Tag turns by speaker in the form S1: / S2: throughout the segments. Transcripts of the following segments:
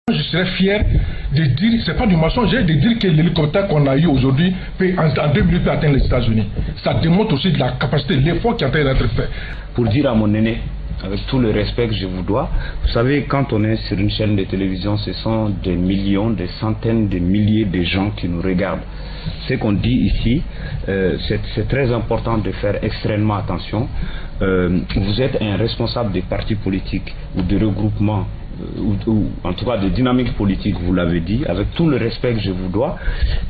S1: Je serais fier de dire, c'est pas du mensonge, de dire que l'hélicoptère qu'on a eu aujourd'hui peut en 2 minutes atteindre les États-Unis. Ça démontre aussi de la capacité, l'effort qui est en train d'être fait.
S2: Pour dire à mon aîné, avec tout le respect que je vous dois, vous savez, quand on est sur une chaîne de télévision, ce sont des millions, des centaines de milliers de gens qui nous regardent. Ce qu'on dit ici, c'est très important de faire extrêmement attention. Vous êtes un responsable des partis politiques ou de regroupements, ou en tout cas de dynamique politique, vous l'avez dit, avec tout le respect que je vous dois,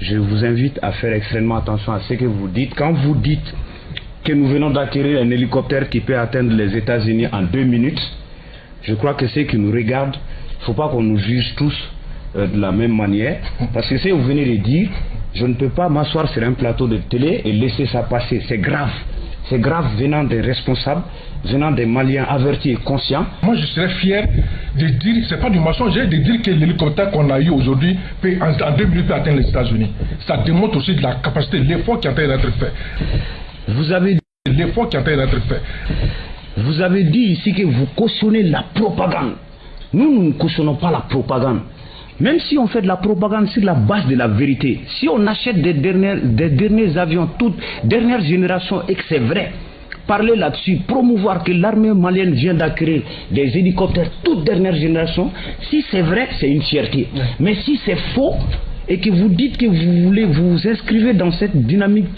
S2: je vous invite à faire extrêmement attention à ce que vous dites. Quand vous dites que nous venons d'acquérir un hélicoptère qui peut atteindre les États-Unis en 2 minutes, je crois que ceux qui nous regardent, il ne faut pas qu'on nous juge tous de la même manière, parce que si vous venez de dire, je ne peux pas m'asseoir sur un plateau de télé et laisser ça passer, c'est grave. C'est grave venant des responsables, venant des Maliens avertis et conscients.
S1: Moi, je serais fier de dire, c'est pas du mensonge, de dire que l'hélicoptère qu'on a eu aujourd'hui peut en 2 minutes atteindre les États-Unis. Ça démontre aussi de la capacité, l'effort qui est en train d'être fait.
S2: Vous avez
S1: l'effort qui est en train d'être fait.
S2: Vous avez dit ici que vous cautionnez la propagande. Nous ne cautionnons pas la propagande. Même si on fait de la propagande sur la base de la vérité, si on achète des derniers avions, toute dernière génération, et que c'est vrai, parler là-dessus, promouvoir que l'armée malienne vient d'acquérir des hélicoptères toute dernière génération, si c'est vrai, c'est une fierté. Mais si c'est faux, et que vous dites que vous voulez vous inscrivez dans cette dynamique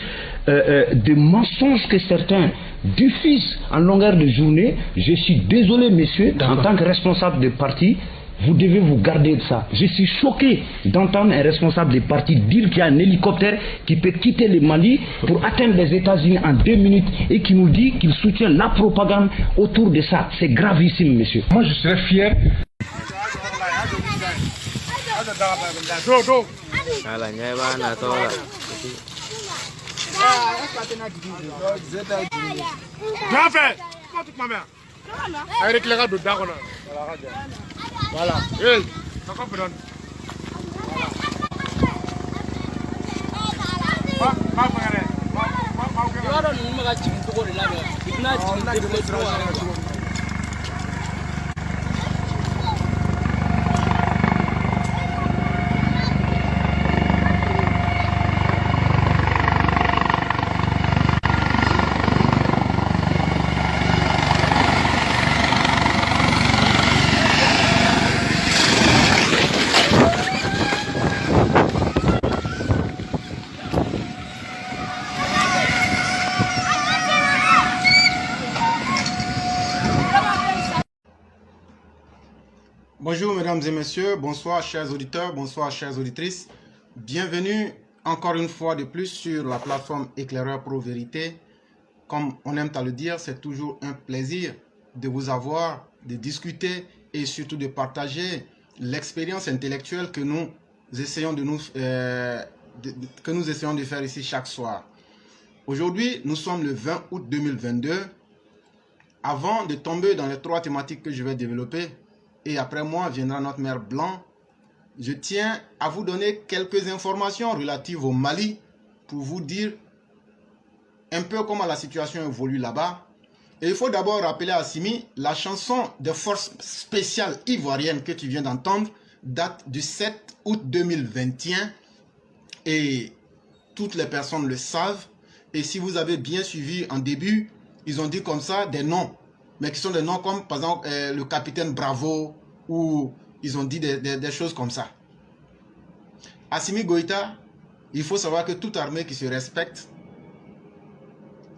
S2: de mensonges que certains diffusent en longueur de journée, je suis désolé, messieurs, en tant que responsable de parti, vous devez vous garder de ça. Je suis choqué d'entendre un responsable des partis dire qu'il y a un hélicoptère qui peut quitter le Mali pour atteindre les États-Unis en 2 minutes et qui nous dit qu'il soutient la propagande autour de ça. C'est gravissime, monsieur.
S1: Moi, je serais fier.
S3: Voilà. Hey, ça va prendre.
S4: Bonjour mesdames et messieurs, bonsoir chers auditeurs, bonsoir chères auditrices. Bienvenue encore une fois de plus sur la plateforme Éclaireur Pro Vérité. Comme on aime à le dire, c'est toujours un plaisir de vous avoir, de discuter et surtout de partager l'expérience intellectuelle que nous essayons de faire ici chaque soir. Aujourd'hui, nous sommes le 20 août 2022. Avant de tomber dans les 3 thématiques que je vais développer, et après moi viendra notre maire Blanc, je tiens à vous donner quelques informations relatives au Mali pour vous dire un peu comment la situation évolue là-bas. Et il faut d'abord rappeler à Assimi, la chanson de forces spéciales ivoiriennes que tu viens d'entendre date du 7 août 2021 et toutes les personnes le savent. Et si vous avez bien suivi en début, ils ont dit comme ça des noms, mais qui sont des noms comme par exemple le capitaine Bravo, ou ils ont dit des choses comme ça. Assimi Goïta, il faut savoir que toute armée qui se respecte,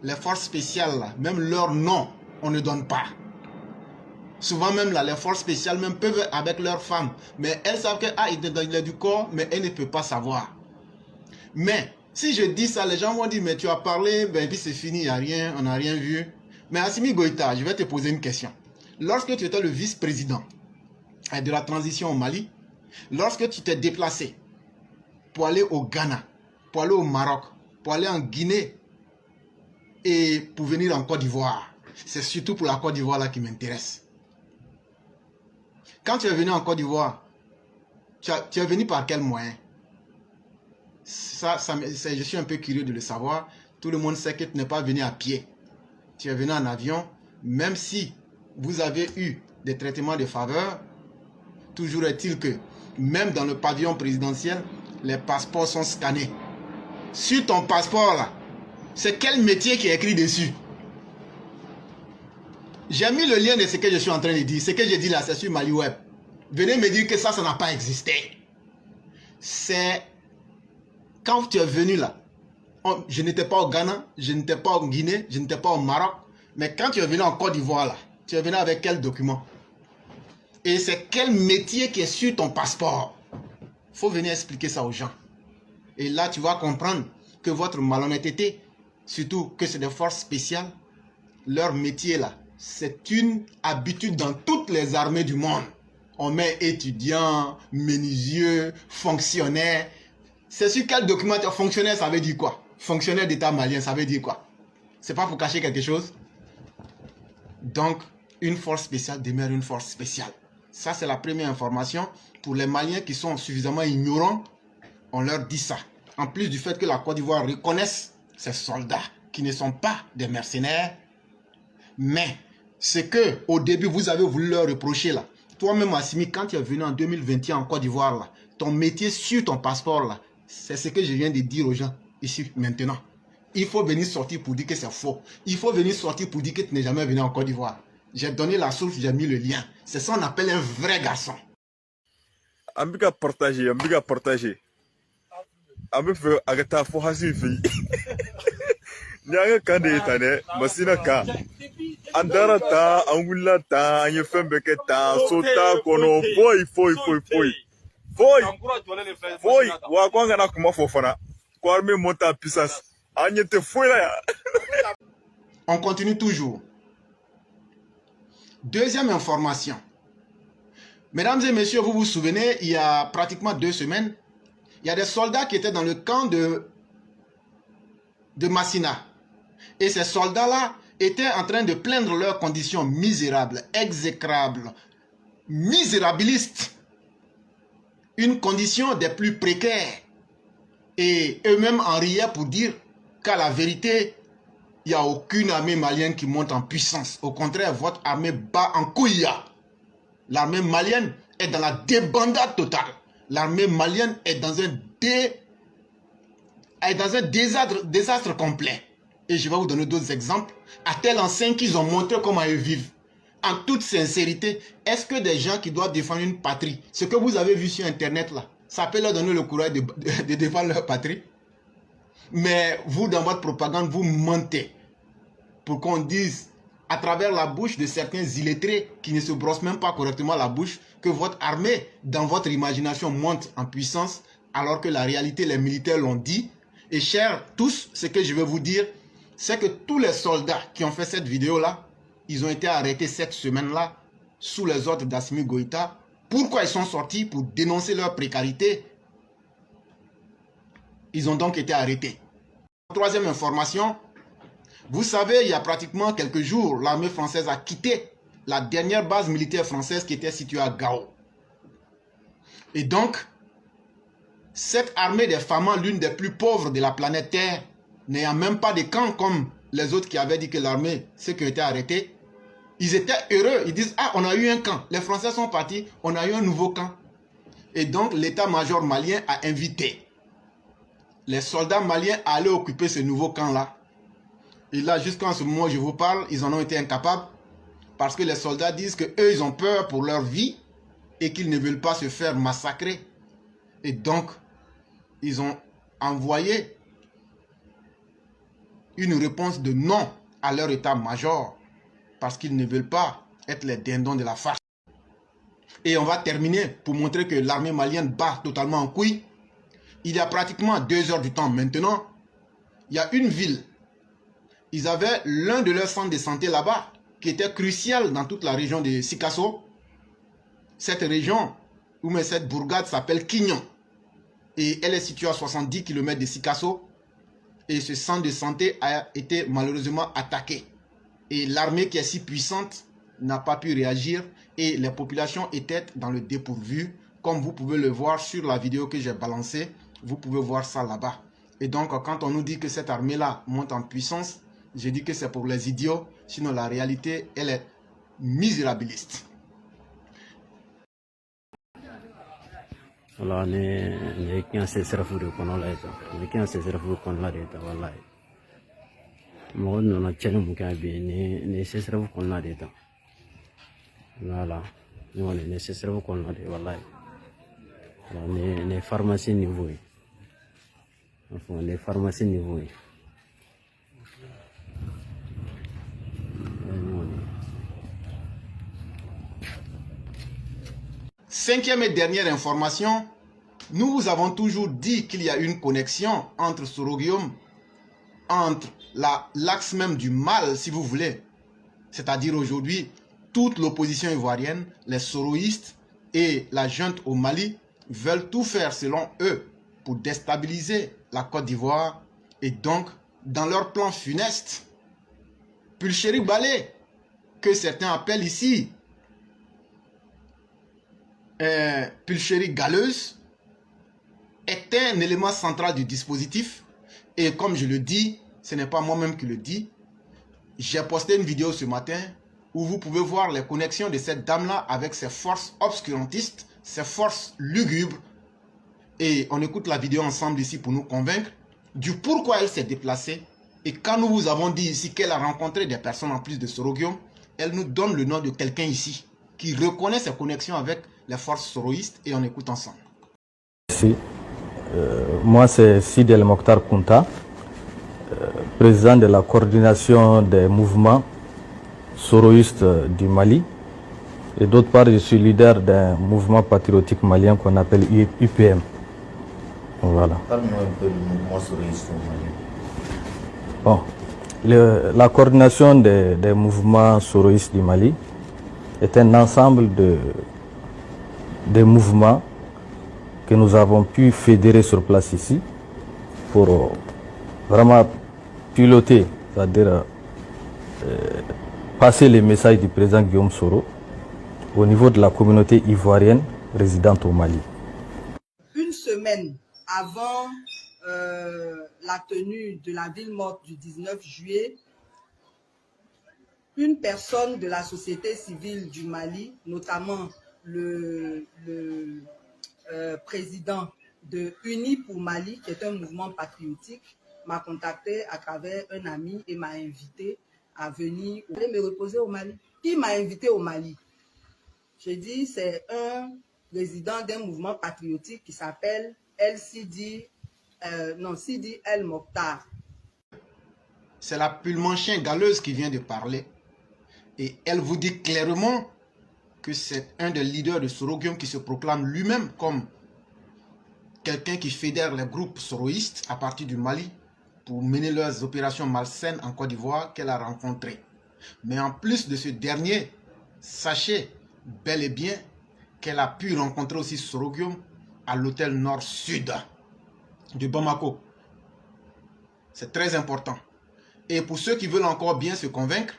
S4: les forces spéciales, là, même leur nom, on ne donne pas. Souvent même là, les forces spéciales même peuvent avec leurs femmes, mais elles savent qu'il est du corps, mais elles ne peuvent pas savoir. Mais si je dis ça, les gens vont dire, mais tu as parlé, ben puis c'est fini, il n'y a rien, on n'a rien vu. Mais Assimi Goïta, je vais te poser une question. Lorsque tu étais le vice-président de la transition au Mali, lorsque tu t'es déplacé pour aller au Ghana, pour aller au Maroc, pour aller en Guinée et pour venir en Côte d'Ivoire, c'est surtout pour la Côte d'Ivoire là qui m'intéresse. Quand tu es venu en Côte d'Ivoire, tu es venu par quel moyen? Je suis un peu curieux de le savoir. Tout le monde sait que tu n'es pas venu à pied. Tu es venu en avion, même si vous avez eu des traitements de faveur, Toujours est-il que, même dans le pavillon présidentiel, les passeports sont scannés. Sur ton passeport là, c'est quel métier qui est écrit dessus? J'ai mis le lien de ce que je suis en train de dire. Ce que j'ai dit là, c'est sur Mali Web. Venez me dire que ça n'a pas existé. C'est quand tu es venu là. Je n'étais pas au Ghana, je n'étais pas en Guinée, je n'étais pas au Maroc. Mais quand tu es venu en Côte d'Ivoire là, tu es venu avec quel document? Et c'est quel métier qui est sur ton passeport? Il faut venir expliquer ça aux gens. Et là, tu vas comprendre que votre malhonnêteté, surtout que c'est des forces spéciales, leur métier là, c'est une habitude dans toutes les armées du monde. On met étudiants, menuisier, fonctionnaire. C'est sur quel document? Fonctionnaire, ça veut dire quoi? Fonctionnaire d'État malien, ça veut dire quoi? C'est pas pour cacher quelque chose? Donc, une force spéciale demeure une force spéciale. Ça, c'est la première information. Pour les Maliens qui sont suffisamment ignorants, on leur dit ça. En plus du fait que la Côte d'Ivoire reconnaisse ces soldats qui ne sont pas des mercenaires. Mais ce que au début vous avez voulu leur reprocher là, toi-même Assimi, quand tu es venu en 2021 en Côte d'Ivoire là, ton métier sur ton passeport là, c'est ce que je viens de dire aux gens ici maintenant. Il faut venir sortir pour dire que c'est faux. Il faut venir sortir pour dire que tu n'es jamais venu en Côte d'Ivoire. J'ai donné la source, j'ai mis le lien. C'est ça qu'on appelle un vrai garçon.
S3: Ambiga partager, ambiga partager. Ambi fe agata fo hasi fi. Nyaga kande tane, masina ka. Andara ta, angula ta, anye fembeke ta, sota kono, foi. Foi, wa kwanga na kuma fofana. Kwa arme monta en puissance. Anye te foi là ya.
S4: On continue toujours. Deuxième information. Mesdames et messieurs, vous vous souvenez, il y a pratiquement 2 semaines, il y a des soldats qui étaient dans le camp de Massina. Et ces soldats-là étaient en train de plaindre leurs conditions misérables, exécrables, misérabilistes. Une condition des plus précaires. Et eux-mêmes en riaient pour dire qu'à la vérité, il n'y a aucune armée malienne qui monte en puissance. Au contraire, votre armée bat en couille. L'armée malienne est dans la débandade totale. L'armée malienne est dans un désastre complet. Et je vais vous donner d'autres exemples. À telle enseigne qu'ils ont montré comment ils vivent. En toute sincérité, est-ce que des gens qui doivent défendre une patrie, ce que vous avez vu sur Internet là, ça peut leur donner le courage de défendre leur patrie? Mais vous, dans votre propagande, vous mentez. Pour qu'on dise, à travers la bouche de certains illettrés qui ne se brossent même pas correctement la bouche, que votre armée, dans votre imagination, monte en puissance, alors que la réalité, les militaires l'ont dit. Et chers tous, ce que je vais vous dire, c'est que tous les soldats qui ont fait cette vidéo-là, ils ont été arrêtés cette semaine-là, sous les ordres d'Assimi Goïta. Pourquoi ils sont sortis? Pour dénoncer leur précarité. Ils ont donc été arrêtés. Troisième information, vous savez, il y a pratiquement quelques jours, l'armée française a quitté la dernière base militaire française qui était située à Gao. Et donc, cette armée des Famans, l'une des plus pauvres de la planète Terre, n'ayant même pas de camp comme les autres qui avaient dit que l'armée, ceux qui ont été arrêtés, ils étaient heureux. Ils disent, ah, on a eu un camp. Les Français sont partis, on a eu un nouveau camp. Et donc, l'état-major malien a invité les soldats maliens à aller occuper ce nouveau camp-là. Et là, jusqu'en ce moment où je vous parle, ils en ont été incapables. Parce que les soldats disent qu'eux, ils ont peur pour leur vie et qu'ils ne veulent pas se faire massacrer. Et donc, ils ont envoyé une réponse de non à leur état-major. Parce qu'ils ne veulent pas être les dindons de la farce. Et on va terminer pour montrer que l'armée malienne bat totalement en couille. Il y a pratiquement 2 heures du temps maintenant, il y a une ville. Ils avaient l'un de leurs centres de santé là-bas, qui était crucial dans toute la région de Sikasso. Cette région, ou cette bourgade s'appelle Quignon. Et elle est située à 70 km de Sikasso. Et ce centre de santé a été malheureusement attaqué. Et l'armée qui est si puissante n'a pas pu réagir. Et les populations étaient dans le dépourvu. Comme vous pouvez le voir sur la vidéo que j'ai balancée. Vous pouvez voir ça là-bas. Et donc, quand on nous dit que cette armée-là monte en puissance, je dis que c'est pour les idiots. Sinon, la réalité, elle est misérabiliste.
S5: Voilà, ne kian se serafu de kono la eta. Ne kian se serafu kono la eta wallahi. Mo no na chenu muka bi ne se serafu kono la eta. Voilà. Non ne se serafu kono la de wallahi. Ne pharmacie niveau. Enfin, les pharmacies niveau.
S4: Cinquième et dernière information, nous vous avons toujours dit qu'il y a une connexion entre Soroguium, entre l'axe même du mal, si vous voulez. C'est-à-dire aujourd'hui, toute l'opposition ivoirienne, les soroïstes et la junte au Mali veulent tout faire selon eux pour déstabiliser la Côte d'Ivoire et donc, dans leur plan funeste, Pulchéri Balé, que certains appellent ici Pulchéri Galeuse, est un élément central du dispositif. Et comme je le dis, ce n'est pas moi-même qui le dis. J'ai posté une vidéo ce matin où vous pouvez voir les connexions de cette dame-là avec ses forces obscurantistes, ses forces lugubres. Et on écoute la vidéo ensemble ici pour nous convaincre du pourquoi elle s'est déplacée. Et quand nous vous avons dit ici qu'elle a rencontré des personnes en plus de Soroguium, elle nous donne le nom de quelqu'un ici qui reconnaît ses connexions avec les forces soroïstes et on écoute ensemble.
S6: Merci. Moi c'est Sidi El Mokhtar Kounta, président de la coordination des mouvements soroïstes du Mali. Et d'autre part, je suis leader d'un mouvement patriotique malien qu'on appelle UPM. Voilà.
S7: Parle-nous un peu du mouvement soroïste au Mali.
S6: Bon, la coordination des mouvements soroïstes du Mali est un ensemble de mouvements que nous avons pu fédérer sur place ici pour vraiment piloter, c'est-à-dire passer les messages du président Guillaume Soro au niveau de la communauté ivoirienne résidente au Mali.
S8: Une semaine avant la tenue de la ville morte du 19 juillet, une personne de la société civile du Mali, notamment le président de Unis pour Mali, qui est un mouvement patriotique, m'a contacté à travers un ami et m'a invité à venir me reposer au Mali. Qui m'a invité au Mali? J'ai dit, c'est un président d'un mouvement patriotique qui s'appelle Sidi El Mokhtar.
S4: C'est la Pulmanchin Galeuse qui vient de parler. Et elle vous dit clairement que c'est un des leaders de Soroguium qui se proclame lui-même comme quelqu'un qui fédère les groupes soroïstes à partir du Mali pour mener leurs opérations malsaines en Côte d'Ivoire qu'elle a rencontrées. Mais en plus de ce dernier, sachez bel et bien qu'elle a pu rencontrer aussi Soroguium à l'hôtel Nord-Sud de Bamako. C'est très important. Et pour ceux qui veulent encore bien se convaincre,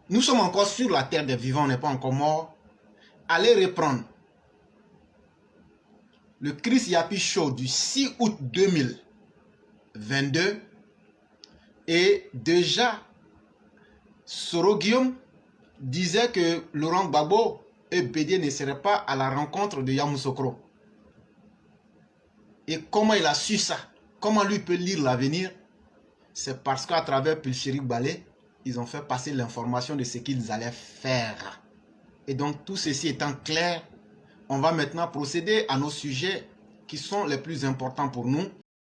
S4: nous sommes encore sur la terre des vivants, on n'est pas encore morts. Allez reprendre le Chris Yapi Show du 6 août 2022 et déjà Soroguium disait que Laurent Gbagbo et Bédié ne seraient pas à la rencontre de Yamoussoukro. Et comment il a su ça? Comment lui peut lire l'avenir? C'est parce qu'à travers Pulchéri Balé, ils ont fait passer l'information de ce qu'ils allaient faire. Et donc tout ceci étant clair, on va maintenant procéder à nos sujets qui sont les plus importants pour nous.